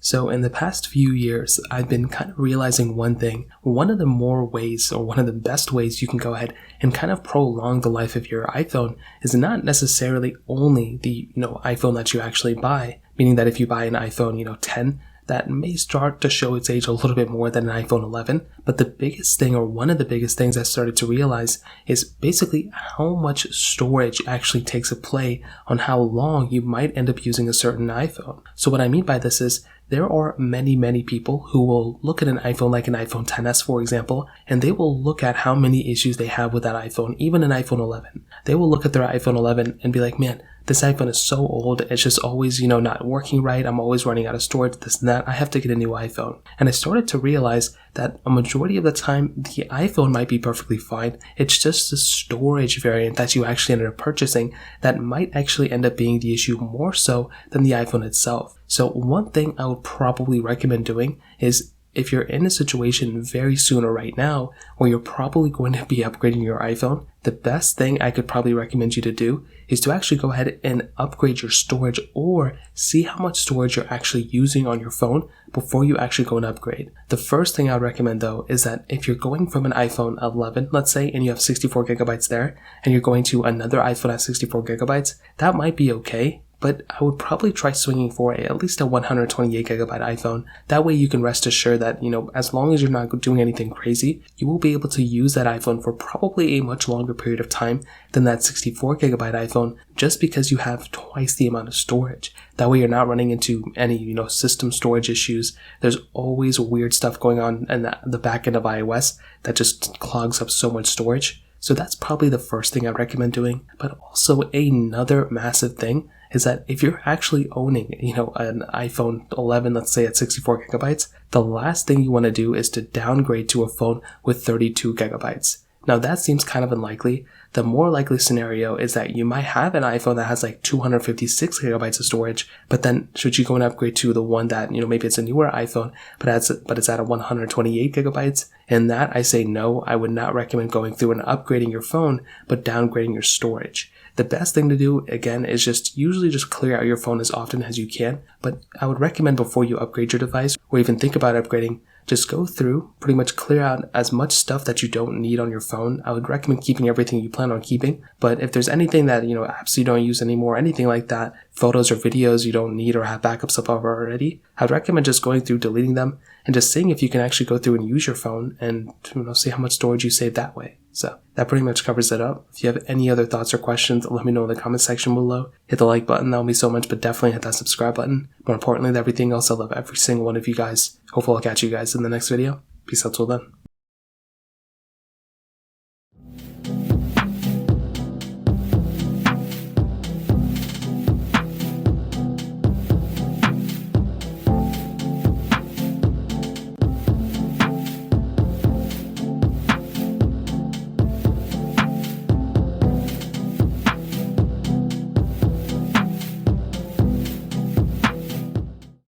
So in the past few years, I've been kind of realizing one thing. One of the more ways, or one of the best ways you can go ahead and kind of prolong the life of your iPhone is not necessarily only the, iPhone that you actually buy. Meaning that if you buy an iPhone, 10, that may start to show its age a little bit more than an iPhone 11. But the biggest thing, or one of the biggest things I started to realize, is basically how much storage actually takes a play on how long you might end up using a certain iPhone. So what I mean by this is, there are many people who will look at an iPhone like an iPhone XS, for example, and they will look at how many issues they have with that iPhone, even an iPhone 11. They will look at their iPhone 11 and be like, man, this iPhone is so old, it's just always, not working right, I'm always running out of storage, this and that, I have to get a new iPhone. And I started to realize that a majority of the time, the iPhone might be perfectly fine, it's just the storage variant that you actually ended up purchasing that might actually end up being the issue more so than the iPhone itself. So one thing I would probably recommend doing is, if you're in a situation very soon or right now where you're probably going to be upgrading your iPhone, the best thing I could probably recommend you to do is to actually go ahead and upgrade your storage, or see how much storage you're actually using on your phone before you actually go and upgrade. The first thing I would recommend though is that if you're going from an iPhone 11, let's say, and you have 64 gigabytes there, and you're going to another iPhone at 64 gigabytes, that might be okay. But I would probably try swinging for at least a 128 gigabyte iPhone. That way you can rest assured that, as long as you're not doing anything crazy, you will be able to use that iPhone for probably a much longer period of time than that 64 gigabyte iPhone, just because you have twice the amount of storage. That way you're not running into any, system storage issues. There's always weird stuff going on in the back end of iOS that just clogs up so much storage. So that's probably the first thing I recommend doing. But also another massive thing is that if you're actually owning, an iPhone 11, let's say at 64 gigabytes, the last thing you want to do is to downgrade to a phone with 32 gigabytes. Now that seems kind of unlikely. The more likely scenario is that you might have an iPhone that has like 256 gigabytes of storage, but then should you go and upgrade to the one that, maybe it's a newer iPhone, but it's at a 128 gigabytes, and that I say no, I would not recommend going through and upgrading your phone, but downgrading your storage. The best thing to do, again, is usually clear out your phone as often as you can, but I would recommend before you upgrade your device, or even think about upgrading, just go through, pretty much clear out as much stuff that you don't need on your phone. I would recommend keeping everything you plan on keeping, but if there's anything that, apps you don't use anymore, anything like that, photos or videos you don't need or have backups of already, I'd recommend just going through, deleting them, and just seeing if you can actually go through and use your phone and, see how much storage you save that way. So that pretty much covers it up. If you have any other thoughts or questions, let me know in the comment section below. Hit the like button, that would mean so much, but definitely hit that subscribe button. More importantly than everything else, I love every single one of you guys. Hopefully I'll catch you guys in the next video. Peace out till then.